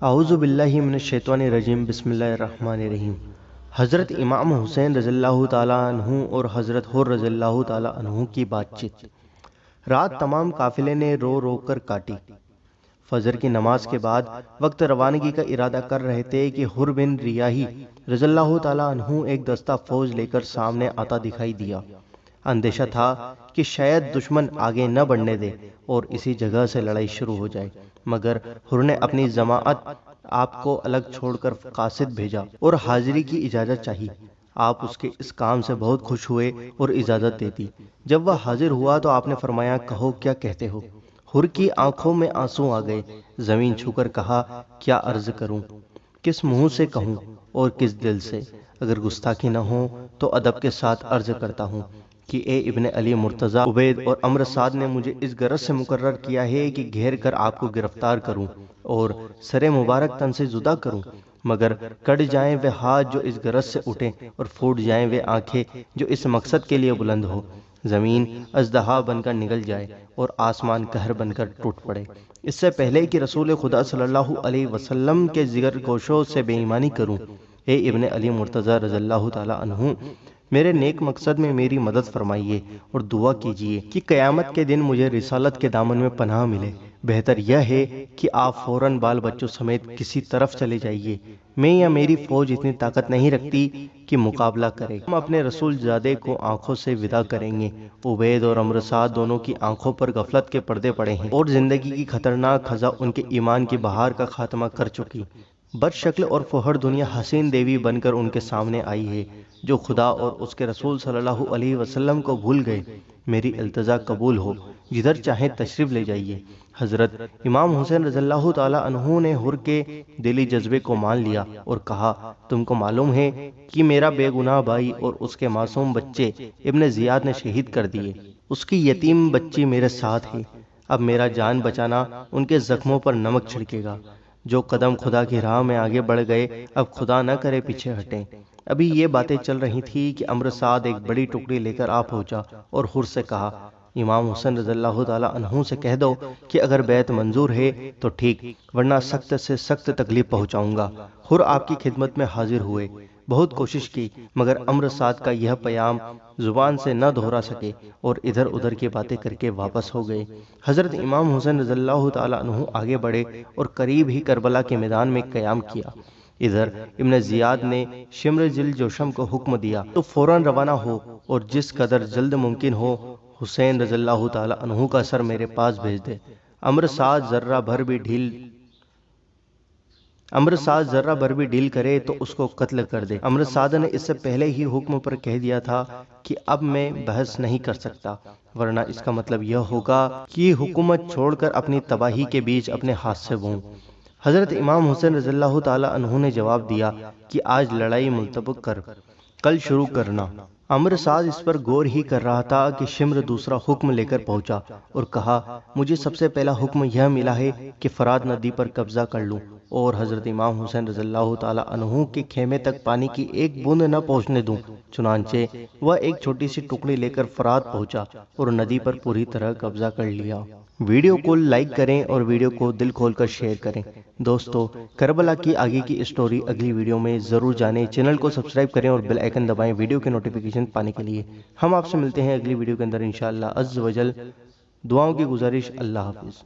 اعوذ باللہ من الشیطان الرجیم، بسم اللہ الرحمن الرحیم۔ حضرت امام حسین رضی اللہ تعالیٰ عنہ اور حضرت حر رضی اللہ تعالیٰ عنہ کی بات چیت۔ رات تمام قافلے نے رو رو کر کاٹی۔ فجر کی نماز کے بعد وقت روانگی کا ارادہ کر رہے تھے کہ حر بن ریاحی رضی اللہ تعالیٰ عنہ ایک دستہ فوج لے کر سامنے آتا دکھائی دیا۔ اندیشہ تھا کہ شاید دشمن آگے نہ بڑھنے دے اور اسی جگہ سے لڑائی شروع ہو جائے، مگر حر نے اپنی جماعت آپ کو الگ چھوڑ کر قاصد بھیجا اور حاضری کی اجازت چاہی۔ آپ اس کے اس کام سے بہت خوش ہوئے اور اجازت دے دی۔ جب وہ حاضر ہوا تو آپ نے فرمایا، کہو کیا کہتے ہو؟ حر کی آنکھوں میں آنسو آ گئے، زمین چھو کر کہا، کیا عرض کروں، کس منہ سے کہوں اور کس دل سے؟ اگر گستاخی نہ ہو تو ادب کے ساتھ عرض کرتا ہوں کہ اے ابن علی مرتضی، عبید اور عمر سعد نے مجھے اس غرض سے مقرر کیا ہے کہ گھیر کر آپ کو گرفتار کروں اور سر مبارک تن سے جدا کروں، مگر کٹ جائیں وہ ہاتھ جو اس غرض سے اٹھیں اور پھوٹ جائیں وہ آنکھیں جو اس مقصد کے لیے بلند ہو، زمین اژدہا بن کر نگل جائے اور آسمان قہر بن کر ٹوٹ پڑے، اس سے پہلے کہ رسول خدا صلی اللہ علیہ وسلم کے جگر گوشوں سے بے ایمانی کروں۔ اے ابن علی مرتضی رضی اللہ تعالیٰ عنہ، میرے نیک مقصد میں میری مدد فرمائیے اور دعا کیجیے کہ قیامت کے دن مجھے رسالت کے دامن میں پناہ ملے۔ بہتر یہ ہے کہ آپ فوراً بال بچوں سمیت کسی طرف چلے جائیے، میں یا میری فوج اتنی طاقت نہیں رکھتی کہ مقابلہ کرے۔ ہم اپنے رسول زادے کو آنکھوں سے ودا کریں گے۔ عبید اور عمر سعد دونوں کی آنکھوں پر غفلت کے پردے پڑے ہیں اور زندگی کی خطرناک خزاں ان کے ایمان کی بہار کا خاتمہ کر چکی۔ بد شکل اور فہر دنیا حسین دیوی بن کر ان کے سامنے آئی ہے، جو خدا اور اس کے رسول صلی اللہ علیہ وسلم کو بھول گئے۔ میری التجا قبول ہو، جدھر چاہیں تشریف لے جائیے۔ حضرت امام حسین رضی اللہ تعالیٰ عنہ نے حر کے دلی جذبے کو مان لیا اور کہا، تم کو معلوم ہے کہ میرا بے گناہ بھائی اور اس کے معصوم بچے ابن زیاد نے شہید کر دیے، اس کی یتیم بچی میرے ساتھ ہے۔ اب میرا جان بچانا ان کے زخموں پر نمک چھڑکے گا۔ جو قدم خدا کی راہ میں آگے بڑھ گئے، اب خدا نہ کرے پیچھے ہٹیں۔ ابھی یہ باتیں چل رہی تھی کہ عمر سعد ایک بڑی ٹکڑی لے کر آ پہنچا اور حر سے کہا، امام حسین رضی اللہ تعالیٰ عنہ سے کہہ دو کہ اگر بیعت منظور ہے تو ٹھیک، ورنہ سخت سے سخت تکلیف پہنچاؤں گا۔ حر آپ کی خدمت میں حاضر ہوئے، بہت کوشش کی، مگر عمر سعد کا یہ پیام زبان سے نہ دہرا سکے اور ادھر ادھر کی باتیں کر کے واپس ہو گئے۔ حضرت امام حسین رضی اللہ تعالیٰ عنہ آگے بڑھے اور قریب ہی کربلا کے میدان میں قیام کیا۔ ادھر ابن زیاد نے شمر ذی الجوشن کو حکم دیا تو فوراً روانہ ہو اور جس قدر جلد ممکن ہو حسین رضی اللہ تعالیٰ عنہ کا سر میرے پاس بھیج دے۔ عمر سعد ذرہ بھر بھی ڈھیل کرے تو اس کو قتل کر دے۔ عمر سعد نے اس سے پہلے ہی حکم پر کہہ دیا تھا کہ اب میں بحث نہیں کر سکتا، ورنہ اس کا مطلب یہ ہوگا کہ حکومت چھوڑ کر اپنی تباہی کے بیچ اپنے ہاتھ سے بوں۔ حضرت امام حسین رضی اللہ تعالیٰ عنہ نے جواب دیا کہ آج لڑائی ملتوی کر، کل شروع کرنا۔ عمر سعد اس پر غور ہی کر رہا تھا کہ شمر دوسرا حکم لے کر پہنچا اور کہا، مجھے سب سے پہلا حکم یہ ملا ہے کہ فرات ندی پر قبضہ کر لوں اور حضرت امام حسین رضی اللہ تعالیٰ عنہ کے خیمے تک پانی کی ایک بوند نہ پہنچنے دوں۔ چنانچہ وہ ایک چھوٹی سی ٹکڑی لے کر فرات پہنچا اور ندی پر پوری طرح قبضہ کر لیا۔ ویڈیو کو لائک کریں اور ویڈیو کو دل کھول کر شیئر کریں۔ دوستو، کربلا کی آگے کی اسٹوری اگلی ویڈیو میں ضرور جانیں۔ چینل کو سبسکرائب کریں اور بیل آئیکن دبائیں ویڈیو کے نوٹیفیکیشن پانے کے لیے۔ ہم آپ سے ملتے ہیں اگلی ویڈیو کے اندر انشاءاللہ عز و جل۔ دعاؤں کی گزارش، اللہ حافظ۔